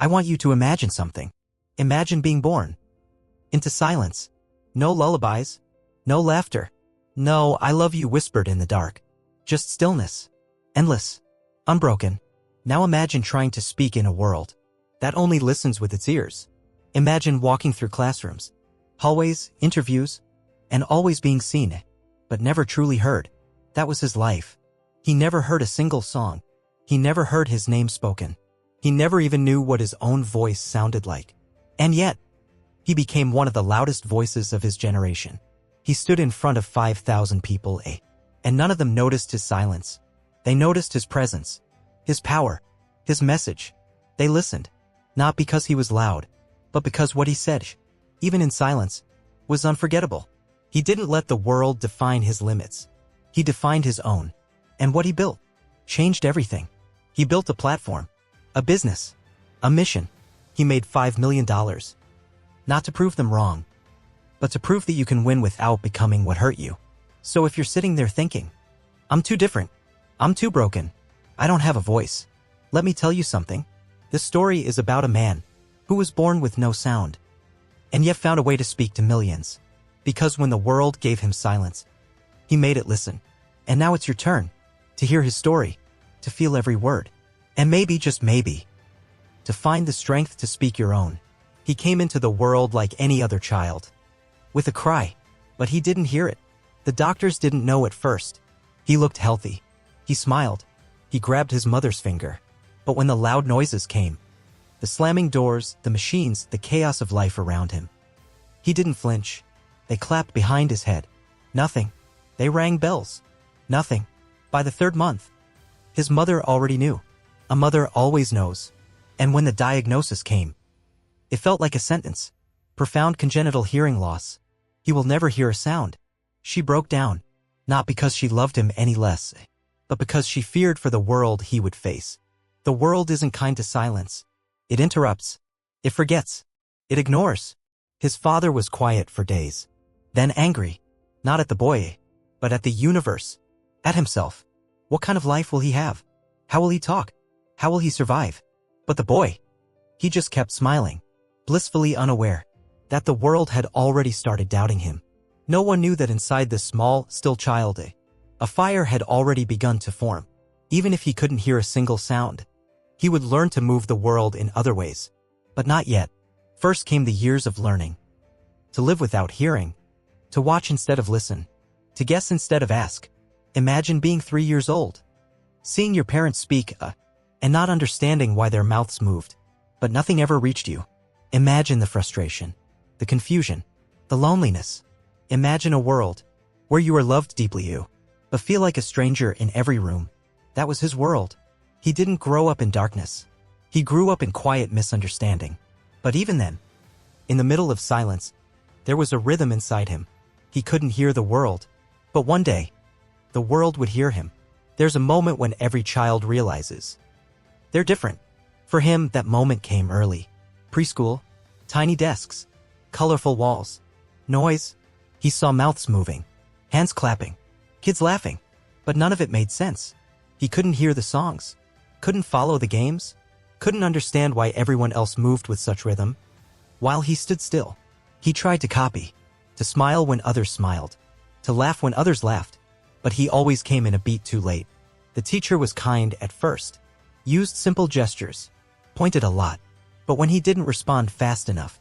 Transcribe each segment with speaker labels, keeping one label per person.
Speaker 1: I want you to imagine something. Imagine being born into silence. No lullabies. No laughter. No "I love you" whispered in the dark. Just stillness. Endless. Unbroken. Now imagine trying to speak in a world that only listens with its ears. Imagine walking through classrooms, hallways, interviews, and always being seen, but never truly heard. That was his life. He never heard a single song. He never heard his name spoken. He never even knew what his own voice sounded like. And yet, he became one of the loudest voices of his generation. He stood in front of 5,000 people, and none of them noticed his silence. They noticed his presence, his power, his message. They listened, not because he was loud, but because what he said, even in silence, was unforgettable. He didn't let the world define his limits. He defined his own. And what he built changed everything. He built a platform, a business, a mission. He made $5 million. Not to prove them wrong, but to prove that you can win without becoming what hurt you. So if you're sitting there thinking, I'm too different, I'm too broken, I don't have a voice, let me tell you something. This story is about a man who was born with no sound, and yet found a way to speak to millions. Because when the world gave him silence, he made it listen. And now it's your turn to hear his story, to feel every word, and maybe, just maybe, to find the strength to speak your own. He came into the world like any other child, with a cry, but he didn't hear it. The doctors didn't know at first. He looked healthy. He smiled. He grabbed his mother's finger. But when the loud noises came, the slamming doors, the machines, the chaos of life around him, he didn't flinch. They clapped behind his head. Nothing. They rang bells. Nothing. By the third month, his mother already knew. A mother always knows. And when the diagnosis came, it felt like a sentence. Profound congenital hearing loss. He will never hear a sound. She broke down, not because she loved him any less, but because she feared for the world he would face. The world isn't kind to silence. It interrupts. It forgets. It ignores. His father was quiet for days. Then angry, not at the boy, but at the universe, at himself. What kind of life will he have? How will he talk? How will he survive? But the boy, he just kept smiling, blissfully unaware that the world had already started doubting him. No one knew that inside this small, still child, a fire had already begun to form. Even if he couldn't hear a single sound, he would learn to move the world in other ways. But not yet. First came the years of learning. To live without hearing. To watch instead of listen. To guess instead of ask. Imagine being 3 years old. Seeing your parents speak, and not understanding why their mouths moved. But nothing ever reached you. Imagine the frustration, the confusion, the loneliness. Imagine a world where you are loved deeply, but feel like a stranger in every room. That was his world. He didn't grow up in darkness. He grew up in quiet misunderstanding. But even then, in the middle of silence, there was a rhythm inside him. He couldn't hear the world. But one day, the world would hear him. There's a moment when every child realizes they're different. For him, that moment came early. Preschool, tiny desks, colorful walls, noise. He saw mouths moving, hands clapping, kids laughing, but none of it made sense. He couldn't hear the songs, couldn't follow the games, couldn't understand why everyone else moved with such rhythm. While he stood still, he tried to copy, to smile when others smiled, to laugh when others laughed, but he always came in a beat too late. The teacher was kind at first, used simple gestures, pointed a lot, but when he didn't respond fast enough,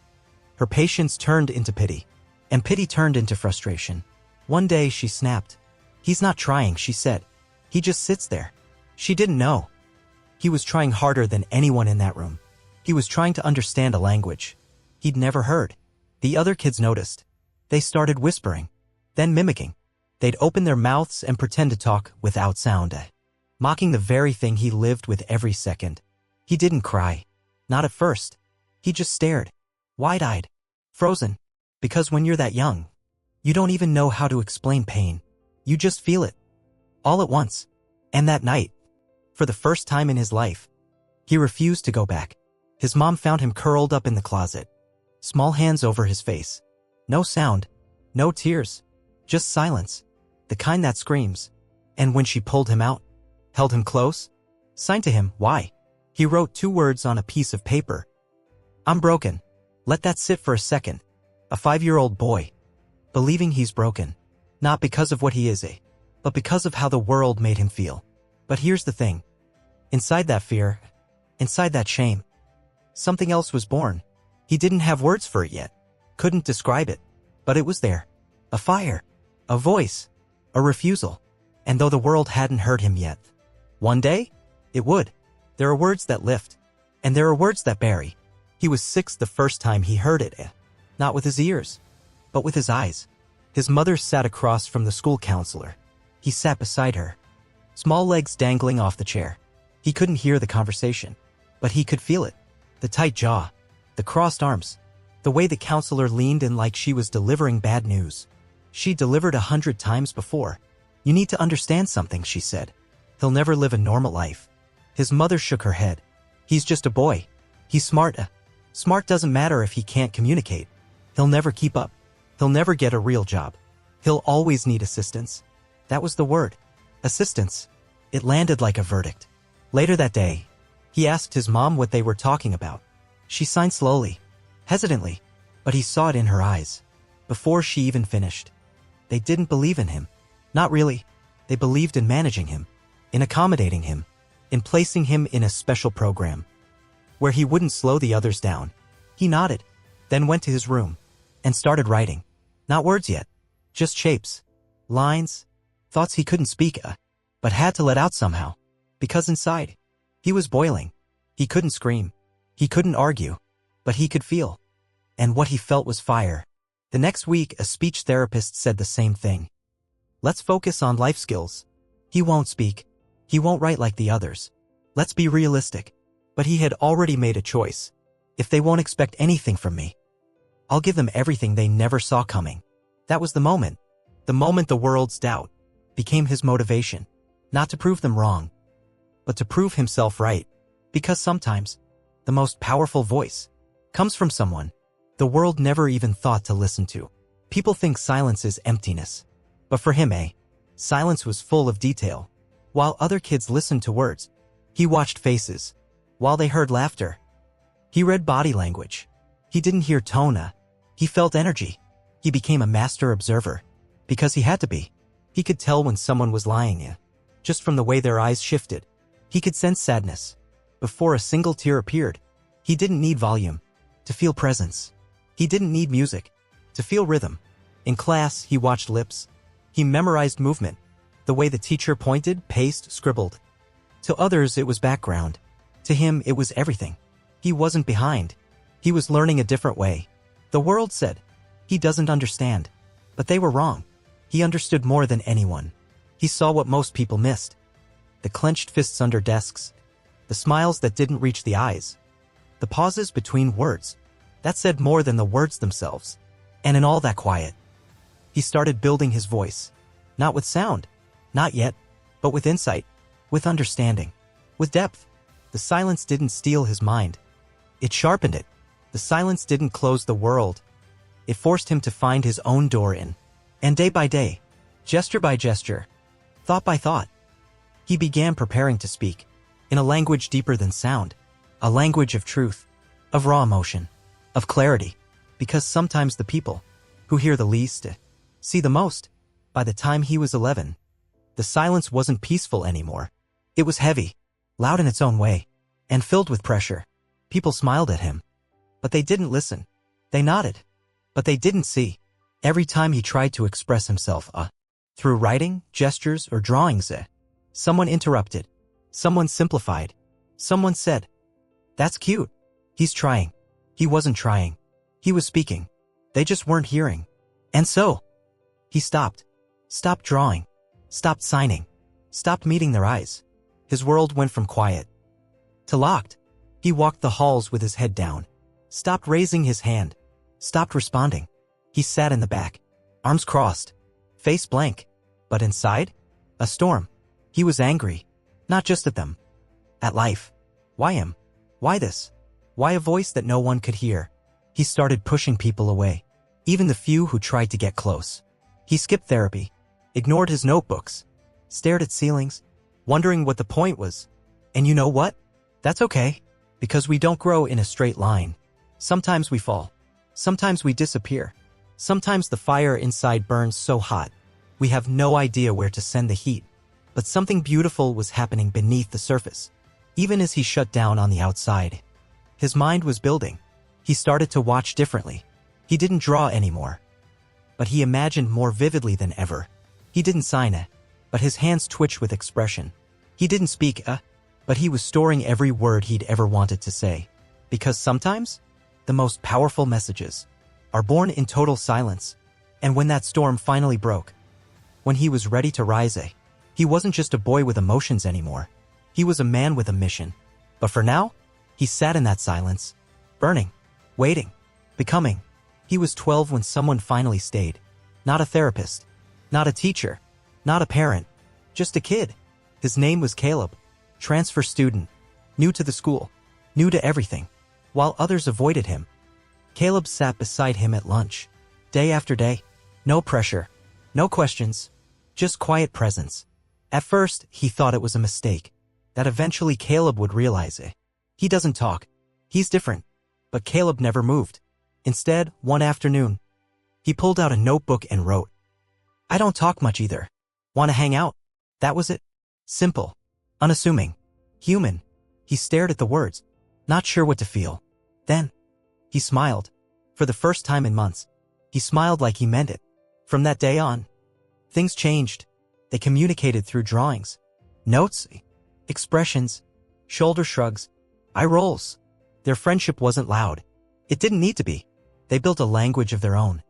Speaker 1: her patience turned into pity, and pity turned into frustration. One day she snapped. He's not trying, she said. He just sits there. She didn't know. He was trying harder than anyone in that room. He was trying to understand a language he'd never heard. The other kids noticed. They started whispering, then mimicking. They'd open their mouths and pretend to talk without sound, mocking the very thing he lived with every second. He didn't cry. Not at first. He just stared, wide-eyed, frozen. Because when you're that young, you don't even know how to explain pain. You just feel it. All at once. And that night, for the first time in his life, he refused to go back. His mom found him curled up in the closet, small hands over his face. No sound, no tears, just silence, the kind that screams. And when she pulled him out, held him close, signed to him, why? He wrote 2 words on a piece of paper, I'm broken. Let that sit for a second. A 5-year-old boy. Believing he's broken. Not because of what he is, but because of how the world made him feel. But here's the thing. Inside that fear, inside that shame, something else was born. He didn't have words for it yet. Couldn't describe it. But it was there. A fire. A voice. A refusal. And though the world hadn't heard him yet, one day, it would. There are words that lift. And there are words that bury. He was 6 the first time he heard it. Not with his ears, but with his eyes. His mother sat across from the school counselor. He sat beside her, small legs dangling off the chair. He couldn't hear the conversation, but he could feel it. The tight jaw, the crossed arms, the way the counselor leaned in like she was delivering bad news. She delivered 100 times before. You need to understand something, she said. He'll never live a normal life. His mother shook her head. He's just a boy. He's smart. Smart doesn't matter if he can't communicate. He'll never keep up. He'll never get a real job. He'll always need assistance. That was the word. Assistance. It landed like a verdict. Later that day, he asked his mom what they were talking about. She signed slowly, hesitantly, but he saw it in her eyes. Before she even finished. They didn't believe in him. Not really. They believed in managing him, in accommodating him, in placing him in a special program, where he wouldn't slow the others down. He nodded, then went to his room, and started writing. Not words yet, just shapes, lines, thoughts he couldn't speak, but had to let out somehow. Because inside, he was boiling. He couldn't scream. He couldn't argue. But he could feel. And what he felt was fire. The next week, a speech therapist said the same thing. Let's focus on life skills. He won't speak. He won't write like the others. Let's be realistic. But he had already made a choice. If they won't expect anything from me, I'll give them everything they never saw coming. That was the moment. The moment the world's doubt became his motivation. Not to prove them wrong, but to prove himself right. Because sometimes, the most powerful voice comes from someone the world never even thought to listen to. People think silence is emptiness. But for him, silence was full of detail. While other kids listened to words, he watched faces. While they heard laughter, he read body language. He didn't hear tone, he felt energy. He became a master observer. Because he had to be. He could tell when someone was lying, just from the way their eyes shifted. He could sense sadness before a single tear appeared. He didn't need volume to feel presence. He didn't need music to feel rhythm. In class, he watched lips. He memorized movement, the way the teacher pointed, paced, scribbled. To others, it was background. To him, it was everything. He wasn't behind. He was learning a different way. The world said, he doesn't understand. But they were wrong. He understood more than anyone. He saw what most people missed. The clenched fists under desks. The smiles that didn't reach the eyes. The pauses between words. That said more than the words themselves. And in all that quiet, he started building his voice. Not with sound. Not yet. But with insight. With understanding. With depth. The silence didn't steal his mind. It sharpened it. The silence didn't close the world. It forced him to find his own door in. And day by day, gesture by gesture, thought by thought, he began preparing to speak in a language deeper than sound. A language of truth, of raw emotion, of clarity. Because sometimes the people who hear the least see the most. By the time he was 11, the silence wasn't peaceful anymore. It was heavy, loud in its own way, and filled with pressure. People smiled at him, but they didn't listen. They nodded, but they didn't see. Every time he tried to express himself, through writing, gestures, or drawings, someone interrupted. Someone simplified. Someone said, "That's cute. He's trying." He wasn't trying. He was speaking. They just weren't hearing. And so, he stopped. Stopped drawing. Stopped signing. Stopped meeting their eyes. His world went from quiet to locked. He walked the halls with his head down. Stopped raising his hand. Stopped responding. He sat in the back, arms crossed, face blank. But inside, a storm. He was angry, not just at them, at life. Why him? Why this? Why a voice that no one could hear? He started pushing people away, even the few who tried to get close. He skipped therapy, ignored his notebooks, stared at ceilings, wondering what the point was. And you know what? That's okay, because we don't grow in a straight line. Sometimes we fall. Sometimes we disappear. Sometimes the fire inside burns so hot, we have no idea where to send the heat. But something beautiful was happening beneath the surface. Even as he shut down on the outside, his mind was building. He started to watch differently. He didn't draw anymore, but he imagined more vividly than ever. He didn't sign it, but his hands twitched with expression. He didn't speak but he was storing every word he'd ever wanted to say. Because sometimes, the most powerful messages are born in total silence. And when that storm finally broke, when he was ready to rise, he wasn't just a boy with emotions anymore. He was a man with a mission. But for now, he sat in that silence, burning, waiting, becoming. He was 12 when someone finally stayed. Not a therapist, not a teacher, not a parent, just a kid. His name was Caleb, transfer student, new to the school, new to everything. While others avoided him, Caleb sat beside him at lunch, day after day. No pressure, no questions, just quiet presence. At first, he thought it was a mistake, that eventually Caleb would realize it. He doesn't talk. He's different. But Caleb never moved. Instead, one afternoon, he pulled out a notebook and wrote, "I don't talk much either. Want to hang out?" That was it. Simple, unassuming, human. He stared at the words, not sure what to feel. Then, he smiled. For the first time in months, he smiled like he meant it. From that day on, things changed. They communicated through drawings, notes, expressions, shoulder shrugs, eye rolls. Their friendship wasn't loud. It didn't need to be. They built a language of their own,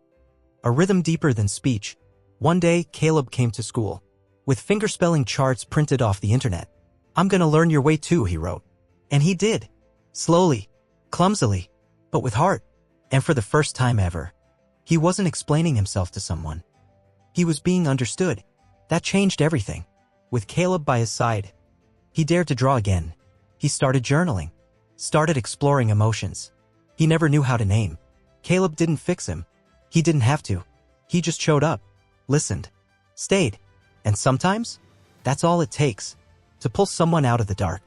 Speaker 1: a rhythm deeper than speech. One day, Caleb came to school, with fingerspelling charts printed off the internet. "I'm gonna learn your way too," he wrote. And he did. Slowly, clumsily, but with heart. And for the first time ever, he wasn't explaining himself to someone. He was being understood. That changed everything. With Caleb by his side, he dared to draw again. He started journaling, started exploring emotions he never knew how to name. Caleb didn't fix him. He didn't have to. He just showed up, listened, stayed. And sometimes, that's all it takes to pull someone out of the dark.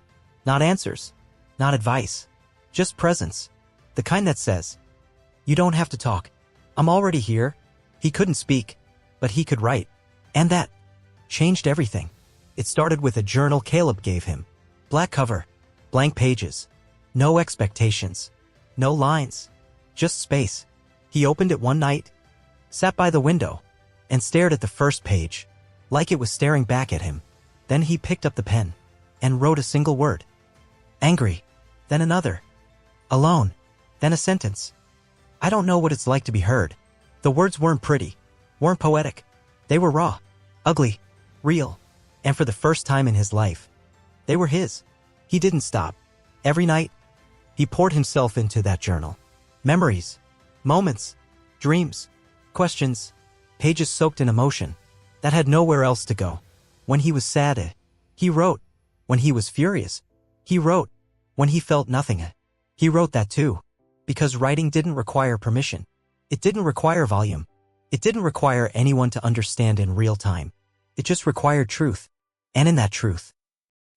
Speaker 1: Not answers, not advice, just presence. The kind that says, "You don't have to talk. I'm already here." He couldn't speak, but he could write. And that changed everything. It started with a journal Caleb gave him. Black cover, blank pages, no expectations, no lines, just space. He opened it one night, sat by the window, and stared at the first page, like it was staring back at him. Then he picked up the pen and wrote a single word. Angry, then another. Alone, then a sentence. "I don't know what it's like to be heard." The words weren't pretty, weren't poetic. They were raw, ugly, real. And for the first time in his life, they were his. He didn't stop. Every night, he poured himself into that journal. Memories, moments, dreams, questions, pages soaked in emotion that had nowhere else to go. When he was sad, he wrote. When he was furious, he wrote. When he felt nothing, he wrote that too. Because writing didn't require permission. It didn't require volume. It didn't require anyone to understand in real time. It just required truth. And in that truth,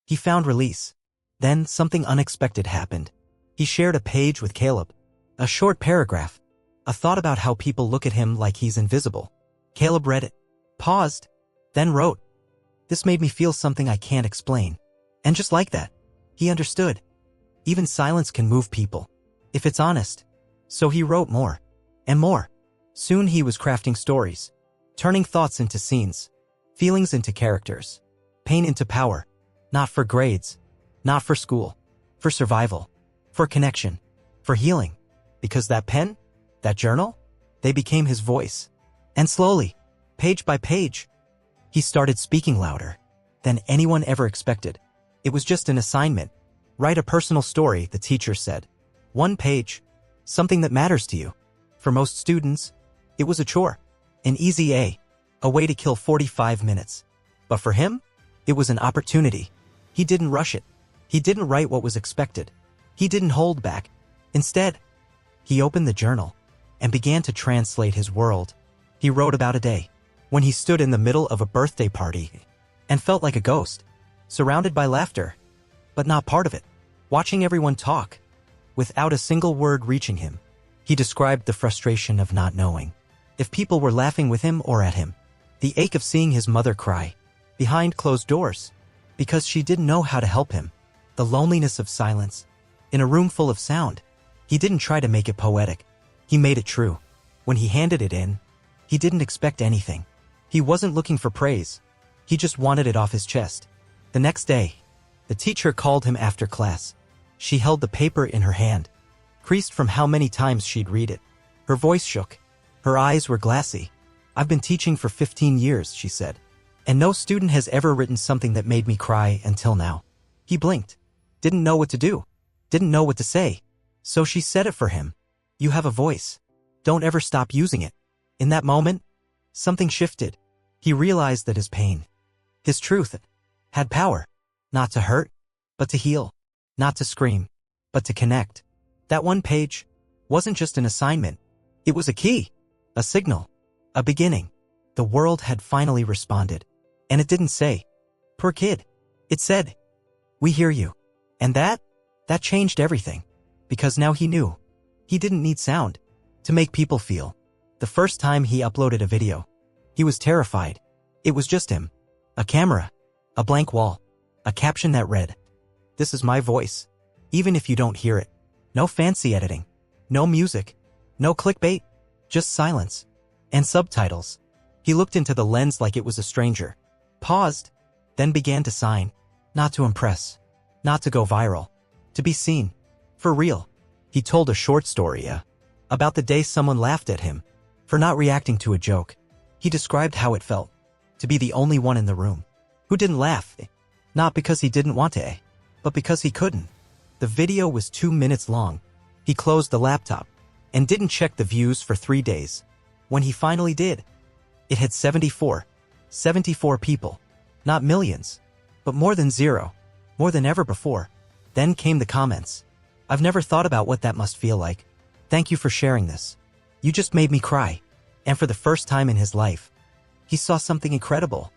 Speaker 1: he found release. Then something unexpected happened. He shared a page with Caleb. A short paragraph. A thought about how people look at him like he's invisible. Caleb read it, paused, then wrote, "This made me feel something I can't explain." And just like that, he understood. Even silence can move people, if it's honest. So he wrote more, and more. Soon he was crafting stories, turning thoughts into scenes, feelings into characters, pain into power. Not for grades, not for school, for survival, for connection, for healing. Because that pen, that journal, they became his voice. And slowly, page by page, he started speaking louder than anyone ever expected. It was just an assignment. Write a personal story, the teacher said. One page, something that matters to you. For most students, it was a chore, an easy a way to kill 45 minutes. But for him, it was an opportunity. He didn't rush it. He didn't write what was expected. He didn't hold back. Instead, he opened the journal and began to translate his world. He wrote about a day when he stood in the middle of a birthday party and felt like a ghost, surrounded by laughter, but not part of it. Watching everyone talk, without a single word reaching him. He described the frustration of not knowing if people were laughing with him or at him, the ache of seeing his mother cry behind closed doors because she didn't know how to help him, the loneliness of silence in a room full of sound. He didn't try to make it poetic. He made it true. When he handed it in, he didn't expect anything. He wasn't looking for praise. He just wanted it off his chest. The next day, the teacher called him after class. She held the paper in her hand, creased from how many times she'd read it. Her voice shook. Her eyes were glassy. "I've been teaching for 15 years, she said, and no student has ever written something that made me cry until now." He blinked. Didn't know what to do. Didn't know what to say. So she said it for him. "You have a voice. Don't ever stop using it." In that moment, something shifted. He realized that his pain, his truth, had power. Not to hurt, but to heal. Not to scream, but to connect. That one page wasn't just an assignment. It was a key, a signal, a beginning. The world had finally responded. And it didn't say, "Poor kid." It said, "We hear you." And that changed everything. Because now he knew. He didn't need sound to make people feel. The first time he uploaded a video, he was terrified. It was just him. A camera, a blank wall, a caption that read, "This is my voice, even if you don't hear it." No fancy editing, no music, no clickbait, just silence and subtitles. He looked into the lens like it was a stranger, paused, then began to sign, not to impress, not to go viral, to be seen, for real. He told a short story about the day someone laughed at him for not reacting to a joke. He described how it felt to be the only one in the room who didn't laugh, not because he didn't want to, but because he couldn't. The video was 2 minutes long. He closed the laptop and didn't check the views for 3 days. When he finally did, it had 74 people. Not millions, but more than zero, more than ever before. Then came the comments. "I've never thought about what that must feel like. Thank you for sharing this. You just made me cry." And for the first time in his life, he saw something incredible.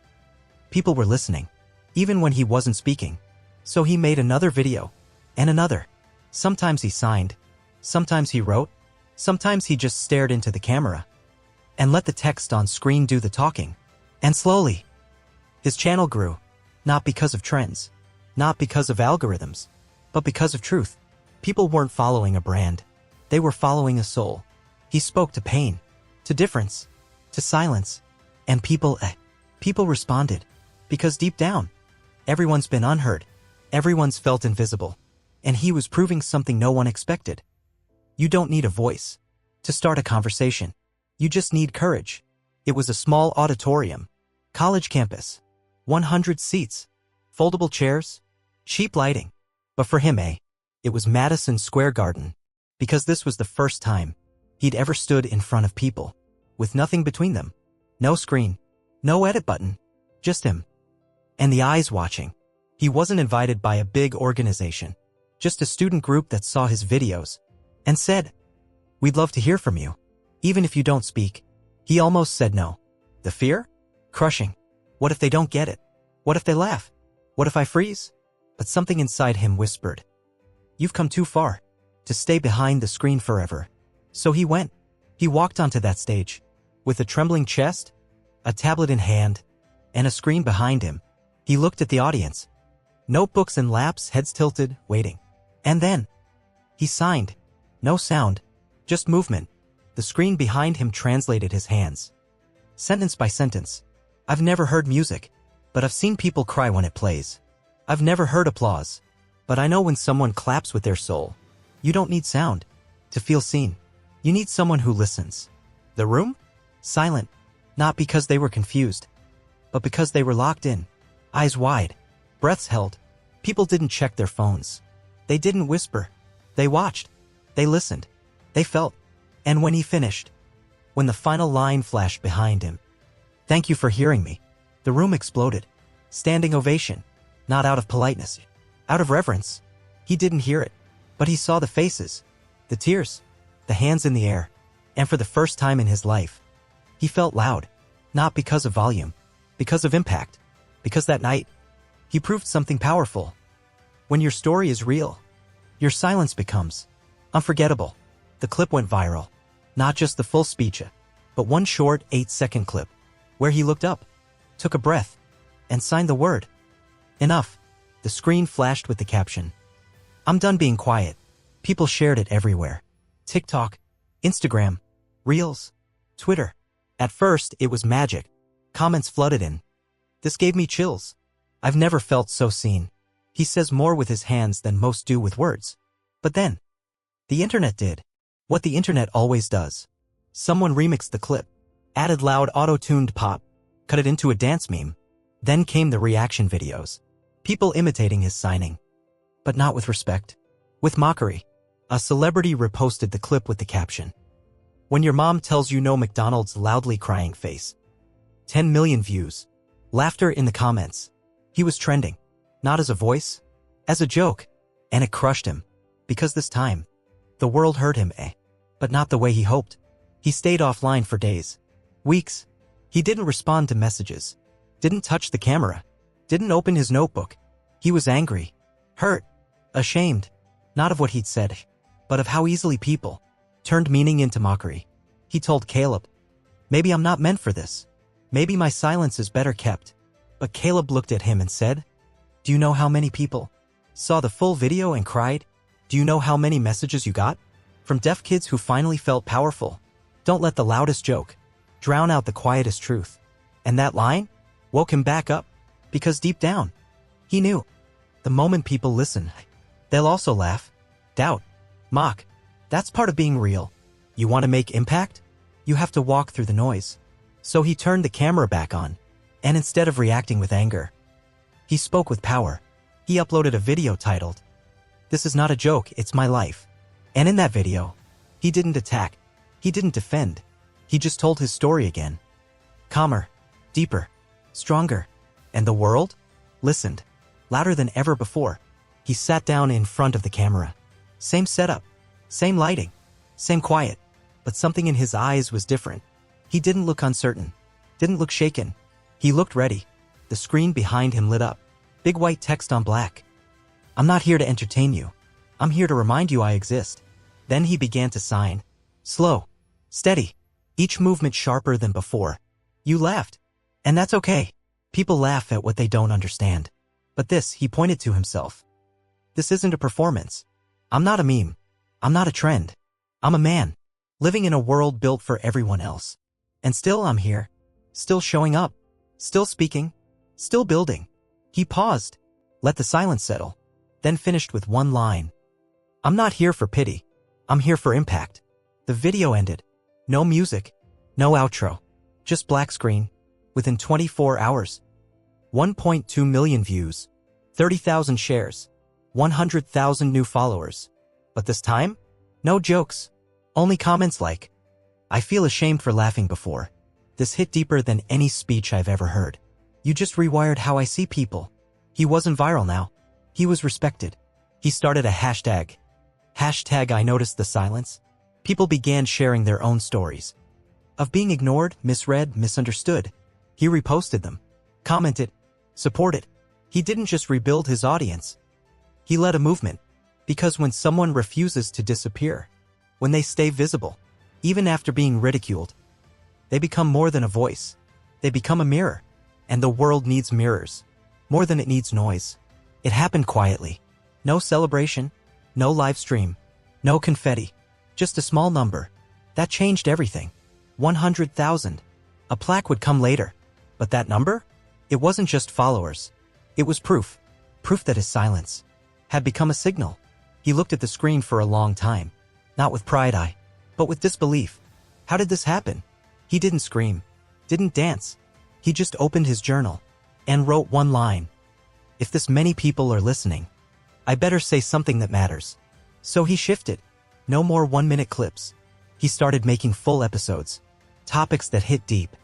Speaker 1: People were listening, even when he wasn't speaking. So he made another video, and another. Sometimes he signed, sometimes he wrote, sometimes he just stared into the camera and let the text on screen do the talking. And slowly, his channel grew, not because of trends, not because of algorithms, but because of truth. People weren't following a brand. They were following a soul. He spoke to pain, to difference, to silence, and people responded. Because deep down, everyone's been unheard. Everyone's felt invisible. And he was proving something no one expected. You don't need a voice to start a conversation. You just need courage. It was a small auditorium, college campus, 100 seats, foldable chairs, cheap lighting. But for him, it was Madison Square Garden, because this was the first time he'd ever stood in front of people, with nothing between them. No screen, no edit button, just him. And the eyes watching. He wasn't invited by a big organization, just a student group that saw his videos and said, "We'd love to hear from you, even if you don't speak." He almost said no. The fear? Crushing. What if they don't get it? What if they laugh? What if I freeze? But something inside him whispered, "You've come too far to stay behind the screen forever." So he went. He walked onto that stage with a trembling chest, a tablet in hand, and a screen behind him. He looked at the audience. Notebooks in laps, heads tilted, waiting. And then he signed. No sound, just movement. The screen behind him translated his hands, sentence by sentence. "I've never heard music, but I've seen people cry when it plays. I've never heard applause, but I know when someone claps with their soul. You don't need sound to feel seen. You need someone who listens." The room? Silent, not because they were confused, but because they were locked in, eyes wide, breaths held. People didn't check their phones. They didn't whisper. They watched. They listened. They felt. And when he finished, when the final line flashed behind him, "Thank you for hearing me," the room exploded. Standing ovation. Not out of politeness, out of reverence. He didn't hear it, but he saw the faces, the tears, the hands in the air. And for the first time in his life, he felt loud. Not because of volume, because of impact. Because that night, he proved something powerful. When your story is real, your silence becomes Unforgettable. The clip went viral. Not just the full speech, but one short 8-second clip where he looked up, took a breath, and signed the word. Enough. The screen flashed with the caption, "I'm done being quiet." People shared it everywhere. TikTok, Instagram, Reels, Twitter. At first, it was magic. Comments flooded in. This gave me chills. I've never felt so seen. He says more with his hands than most do with words. But then, the internet did what the internet always does. Someone remixed the clip, added loud auto-tuned pop, cut it into a dance meme. Then came the reaction videos. People imitating his signing. But not with respect. With mockery. A celebrity reposted the clip with the caption, "When your mom tells you no McDonald's," loudly crying face. 10 million views. Laughter in the comments. He was trending. Not as a voice, as a joke. And it crushed him. Because this time, the world heard him, but not the way he hoped. He stayed offline for days. Weeks. He didn't respond to messages. Didn't touch the camera. Didn't open his notebook. He was angry. Hurt. Ashamed. Not of what he'd said, but of how easily people turned meaning into mockery. He told Caleb, "Maybe I'm not meant for this. Maybe my silence is better kept." But Caleb looked at him and said, "Do you know how many people saw the full video and cried? Do you know how many messages you got? From deaf kids who finally felt powerful. Don't let the loudest joke drown out the quietest truth." And that line woke him back up, because deep down, he knew the moment people listen, they'll also laugh, doubt, mock. That's part of being real. You want to make impact? You have to walk through the noise. So he turned the camera back on, and instead of reacting with anger, he spoke with power. He uploaded a video titled, "This is not a joke, it's my life." And in that video, he didn't attack. He didn't defend. He just told his story again. Calmer, deeper, stronger. And the world listened, louder than ever before. He sat down in front of the camera. Same setup, same lighting, same quiet. But something in his eyes was different. He didn't look uncertain, didn't look shaken. He looked ready. The screen behind him lit up. Big white text on black. "I'm not here to entertain you. I'm here to remind you I exist." Then he began to sign. Slow, steady, each movement sharper than before. You laughed. And that's okay. People laugh at what they don't understand. But this, he pointed to himself. This isn't a performance. I'm not a meme. I'm not a trend. I'm a man, living in a world built for everyone else. And still I'm here. Still showing up. Still speaking. Still building. He paused, let the silence settle, then finished with one line. "I'm not here for pity. I'm here for impact." The video ended. No music. No outro. Just black screen. Within 24 hours. 1.2 million views. 30,000 shares. 100,000 new followers. But this time, no jokes. Only comments like, "I feel ashamed for laughing before. This hit deeper than any speech I've ever heard. You just rewired how I see people." He wasn't viral now. He was respected. He started a hashtag. Hashtag I noticed the silence. People began sharing their own stories. Of being ignored, misread, misunderstood. He reposted them. Commented. Supported. He didn't just rebuild his audience. He led a movement. Because when someone refuses to disappear, when they stay visible, even after being ridiculed, they become more than a voice. They become a mirror. And the world needs mirrors. More than it needs noise. It happened quietly. No celebration. No live stream. No confetti. Just a small number. That changed everything. 100,000. A plaque would come later. But that number? It wasn't just followers. It was proof. Proof that his silence had become a signal. He looked at the screen for a long time. Not with pride, but with disbelief. How did this happen? He didn't scream. Didn't dance. He just opened his journal and wrote one line. "If this many people are listening, I better say something that matters." So he shifted. No more 1-minute clips. He started making full episodes. Topics that hit deep.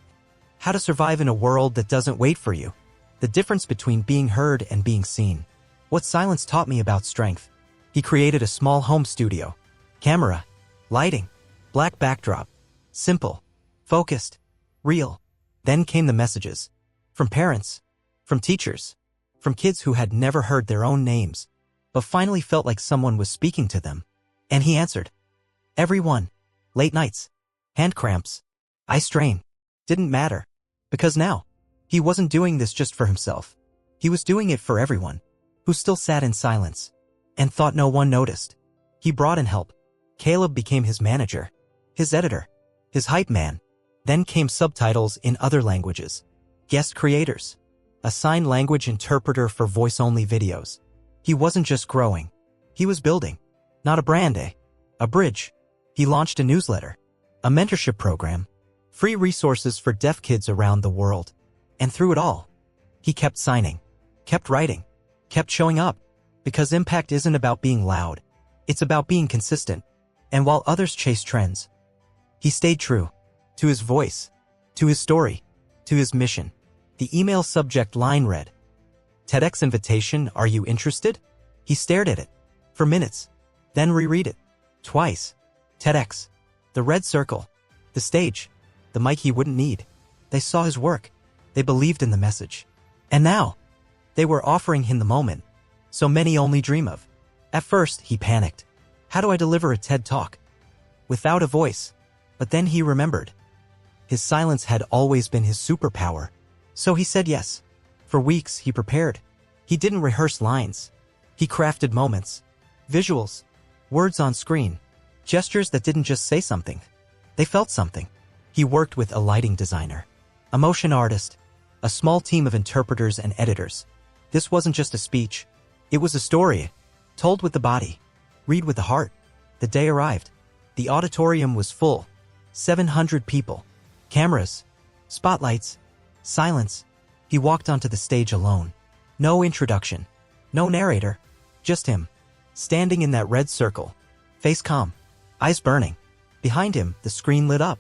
Speaker 1: How to survive in a world that doesn't wait for you. The difference between being heard and being seen. What silence taught me about strength. He created a small home studio. Camera. Lighting. Black backdrop. Simple. Focused. Real. Then came the messages. From parents. From teachers. From kids who had never heard their own names, but finally felt like someone was speaking to them. And he answered. Everyone. Late nights. Hand cramps. Eye strain. Didn't matter. Because now, he wasn't doing this just for himself. He was doing it for everyone, who still sat in silence and thought no one noticed. He brought in help. Caleb became his manager, his editor, his hype man. Then came subtitles in other languages, guest creators, a sign language interpreter for voice-only videos. He wasn't just growing. He was building. Not a brand, a bridge. He launched a newsletter, a mentorship program, free resources for deaf kids around the world. And through it all, he kept signing, kept writing, kept showing up. Because impact isn't about being loud. It's about being consistent. And while others chase trends, he stayed true to his voice, to his story, to his mission. The email subject line read, TEDx invitation, are you interested? He stared at it for minutes, then reread it twice. TEDx, the red circle, the stage, the mic he wouldn't need. They saw his work. They believed in the message. And now, they were offering him the moment so many only dream of. At first, he panicked. How do I deliver a TED Talk without a voice? But then he remembered. His silence had always been his superpower. So he said yes. For weeks, he prepared. He didn't rehearse lines. He crafted moments, visuals, words on screen, gestures that didn't just say something. They felt something. He worked with a lighting designer, a motion artist, a small team of interpreters and editors. This wasn't just a speech. It was a story, told with the body, read with the heart. The day arrived. The auditorium was full. 700 people. Cameras. Spotlights. Silence. He walked onto the stage alone. No introduction. No narrator. Just him. Standing in that red circle. Face calm. Eyes burning. Behind him, the screen lit up.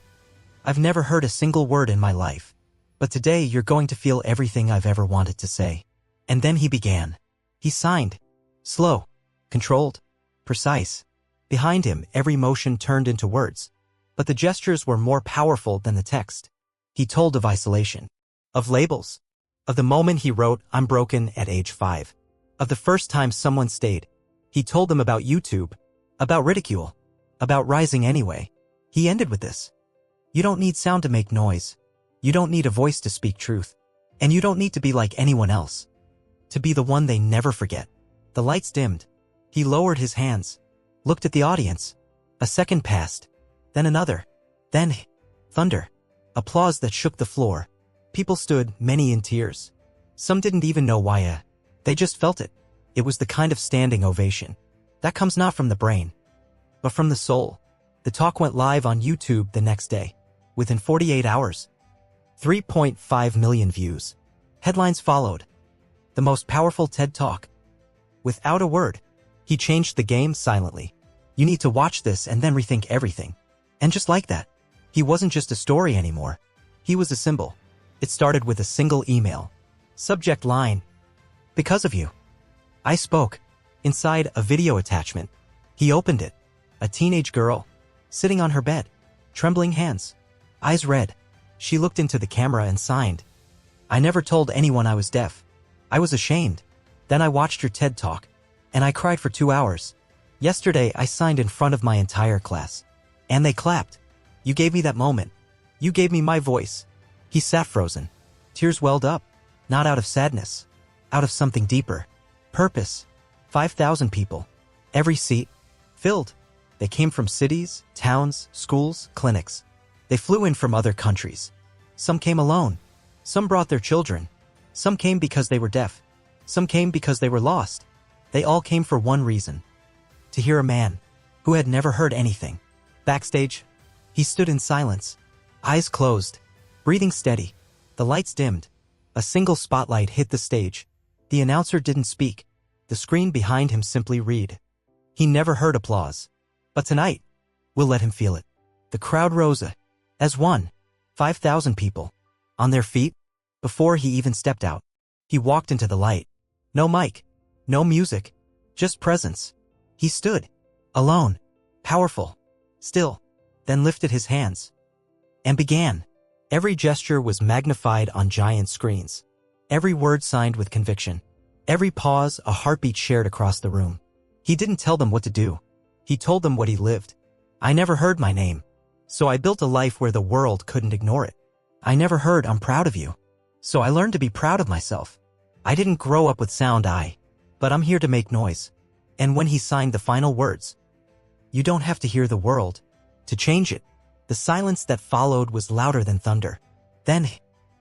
Speaker 1: I've never heard a single word in my life. But today you're going to feel everything I've ever wanted to say. And then he began. He signed. Slow. Controlled. Precise. Behind him, every motion turned into words. But the gestures were more powerful than the text. He told of isolation. Of labels. Of the moment he wrote, I'm broken at age 5. Of the first time someone stayed. He told them about YouTube. About ridicule. About rising anyway. He ended with this. You don't need sound to make noise. You don't need a voice to speak truth. And you don't need to be like anyone else. To be the one they never forget. The lights dimmed. He lowered his hands. Looked at the audience. A second passed. Then another. Then thunder. Applause that shook the floor. People stood, many in tears. Some didn't even know why. They just felt it. It was the kind of standing ovation that comes not from the brain, but from the soul. The talk went live on YouTube the next day. Within 48 hours. 3.5 million views. Headlines followed. The most powerful TED Talk. Without a word, he changed the game silently. You need to watch this and then rethink everything. And just like that, he wasn't just a story anymore. He was a symbol. It started with a single email. Subject line. Because of you. I spoke. Inside, a video attachment. He opened it. A teenage girl. Sitting on her bed. Trembling hands. Eyes red. She looked into the camera and signed. I never told anyone I was deaf. I was ashamed. Then I watched your TED Talk. And I cried for 2 hours. Yesterday, I signed in front of my entire class. And they clapped. You gave me that moment. You gave me my voice. He sat frozen. Tears welled up. Not out of sadness. Out of something deeper. Purpose. 5,000 people. Every seat. Filled. They came from cities, towns, schools, clinics. They flew in from other countries. Some came alone. Some brought their children. Some came because they were deaf. Some came because they were lost. They all came for one reason. To hear a man who had never heard anything. Backstage, he stood in silence. Eyes closed. Breathing steady. The lights dimmed. A single spotlight hit the stage. The announcer didn't speak. The screen behind him simply read. He never heard applause. But tonight, we'll let him feel it. The crowd rose as one. 5,000 people. On their feet. Before he even stepped out, he walked into the light. No mic. No music. Just presence. He stood. Alone. Powerful. Still. Then lifted his hands. And began. Every gesture was magnified on giant screens. Every word signed with conviction. Every pause, a heartbeat shared across the room. He didn't tell them what to do. He told them what he lived. I never heard my name. So I built a life where the world couldn't ignore it. I never heard I'm proud of you. So I learned to be proud of myself. I didn't grow up with sound eye, but I'm here to make noise. And when he signed the final words, you don't have to hear the world to change it. The silence that followed was louder than thunder. Then,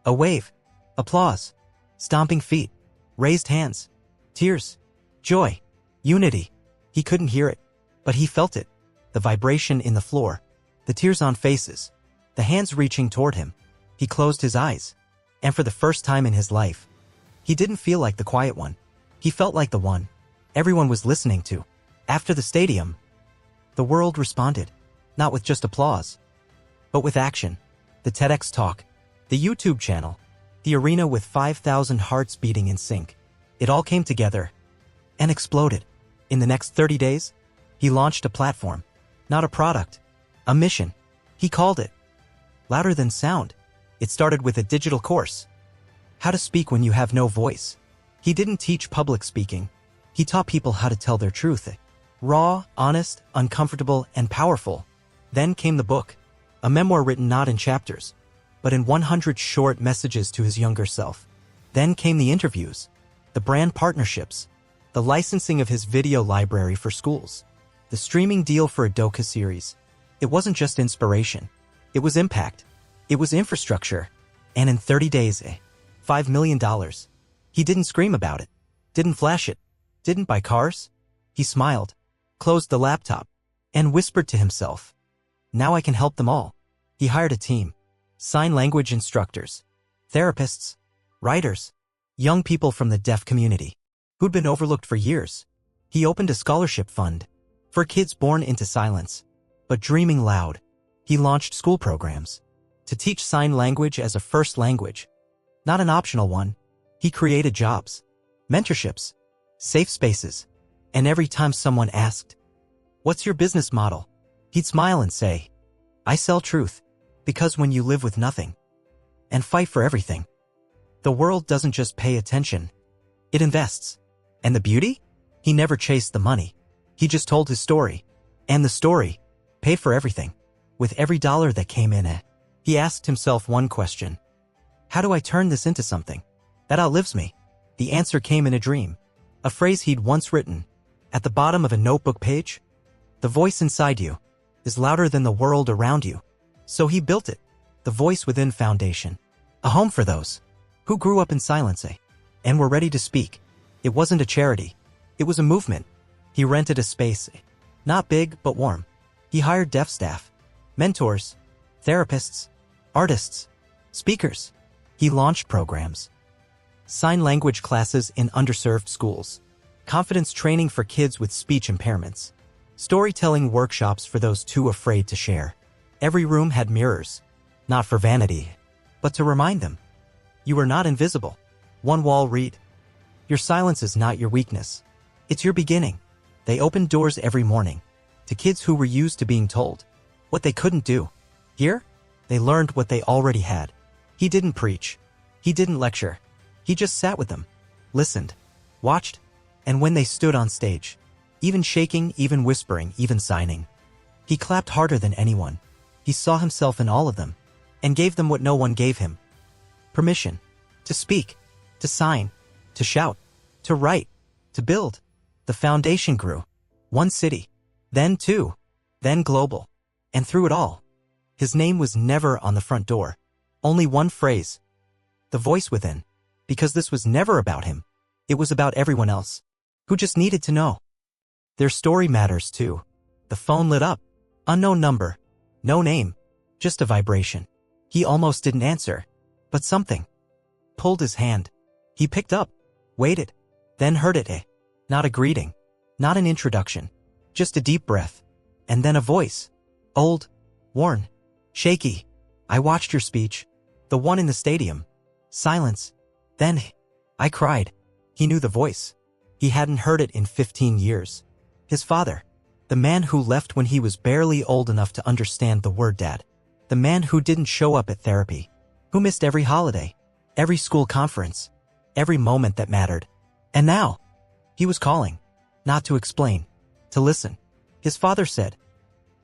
Speaker 1: a wave, applause, stomping feet, raised hands, tears, joy, unity. He couldn't hear it, but he felt it. The vibration in the floor, the tears on faces, the hands reaching toward him. He closed his eyes, and for the first time in his life, he didn't feel like the quiet one. He felt like the one everyone was listening to. After the stadium, the world responded, not with just applause, but with action. The TEDx talk, the YouTube channel, the arena with 5,000 hearts beating in sync. It all came together and exploded. In the next 30 days, he launched a platform, not a product, a mission. He called it Louder Than Sound. It started with a digital course, how to speak when you have no voice. He didn't teach public speaking. He taught people how to tell their truth. Raw, honest, uncomfortable, and powerful. Then came the book, a memoir written not in chapters, but in 100 short messages to his younger self. Then came the interviews, the brand partnerships, the licensing of his video library for schools, the streaming deal for a docu-series. It wasn't just inspiration. It was impact. It was infrastructure. And in 30 days, $5 million. He didn't scream about it, didn't flash it, didn't buy cars. He smiled, closed the laptop, and whispered to himself, now I can help them all. He hired a team, sign language instructors, therapists, writers, young people from the deaf community who'd been overlooked for years. He opened a scholarship fund for kids born into silence, but dreaming loud. He launched school programs to teach sign language as a first language, not an optional one. He created jobs, mentorships, safe spaces, and every time someone asked, what's your business model? He'd smile and say, I sell truth, because when you live with nothing and fight for everything, the world doesn't just pay attention, it invests. And the beauty? He never chased the money. He just told his story, and the story paid for everything. With every dollar that came in, he asked himself one question. How do I turn this into something that outlives me? The answer came in a dream, a phrase he'd once written at the bottom of a notebook page. The voice inside you is louder than the world around you. So he built it, the Voice Within Foundation, a home for those who grew up in silence and were ready to speak. It wasn't a charity. It was a movement. He rented a space, not big but warm. He hired deaf staff, mentors, therapists, artists, speakers. He launched programs, sign language classes in underserved schools, confidence training for kids with speech impairments, storytelling workshops for those too afraid to share. Every room had mirrors, not for vanity, but to remind them, you are not invisible. One wall read, your silence is not your weakness. It's your beginning. They opened doors every morning to kids who were used to being told what they couldn't do. Here, they learned what they already had. He didn't preach. He didn't lecture. He just sat with them, listened, watched, and when they stood on stage, even shaking, even whispering, even signing, he clapped harder than anyone. He saw himself in all of them and gave them what no one gave him. Permission to speak, to sign, to shout, to write, to build. The foundation grew. One city, then two, then global. And through it all, his name was never on the front door. Only one phrase, the voice within. Because this was never about him. It was about everyone else who just needed to know. Their story matters too. The phone lit up. Unknown number. No name. Just a vibration. He almost didn't answer. But something pulled his hand. He picked up, waited, then heard it. Not a greeting. Not an introduction. Just a deep breath. And then a voice. Old. Worn. Shaky. I watched your speech. The one in the stadium. Silence. Then, I cried. He knew the voice. He hadn't heard it in 15 years. His father. The man who left when he was barely old enough to understand the word dad. The man who didn't show up at therapy. Who missed every holiday. Every school conference. Every moment that mattered. And now, he was calling. Not to explain. To listen. His father said,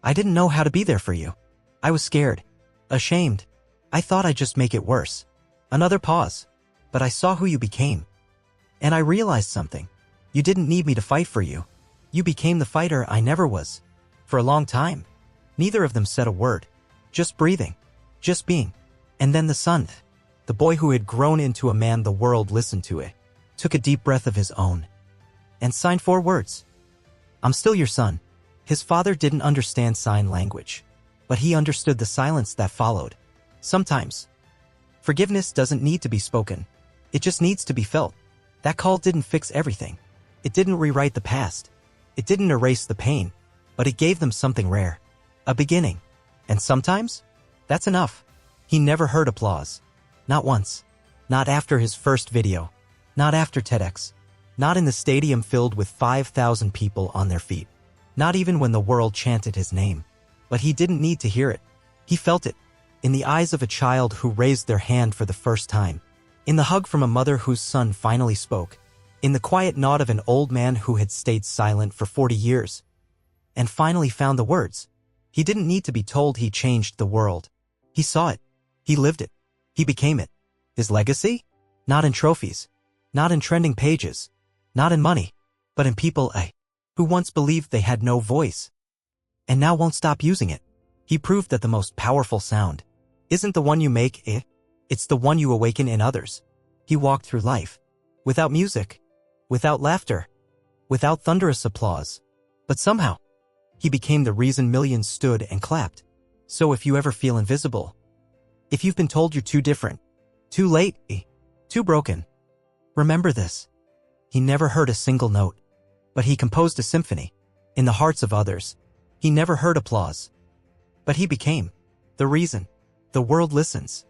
Speaker 1: I didn't know how to be there for you. I was scared. Ashamed. I thought I'd just make it worse. Another pause. But I saw who you became. And I realized something. You didn't need me to fight for you. You became the fighter I never was. For a long time. Neither of them said a word. Just breathing. Just being. And then the son, the boy who had grown into a man the world listened to it, took a deep breath of his own. And signed 4 words. I'm still your son. His father didn't understand sign language. But he understood the silence that followed. Sometimes, forgiveness doesn't need to be spoken. It just needs to be felt. That call didn't fix everything. It didn't rewrite the past. It didn't erase the pain. But it gave them something rare. A beginning. And sometimes, that's enough. He never heard applause. Not once. Not after his first video. Not after TEDx. Not in the stadium filled with 5,000 people on their feet. Not even when the world chanted his name. But he didn't need to hear it. He felt it. In the eyes of a child who raised their hand for the first time. In the hug from a mother whose son finally spoke. In the quiet nod of an old man who had stayed silent for 40 years. And finally found the words. He didn't need to be told he changed the world. He saw it. He lived it. He became it. His legacy? Not in trophies. Not in trending pages. Not in money. But in people, who once believed they had no voice. And now won't stop using it. He proved that the most powerful sound isn't the one you make, it's the one you awaken in others. He walked through life. Without music. Without laughter. Without thunderous applause. But somehow, he became the reason millions stood and clapped. So if you ever feel invisible, if you've been told you're too different, too late, too broken, remember this. He never heard a single note, but he composed a symphony in the hearts of others. He never heard applause, but he became the reason the world listens.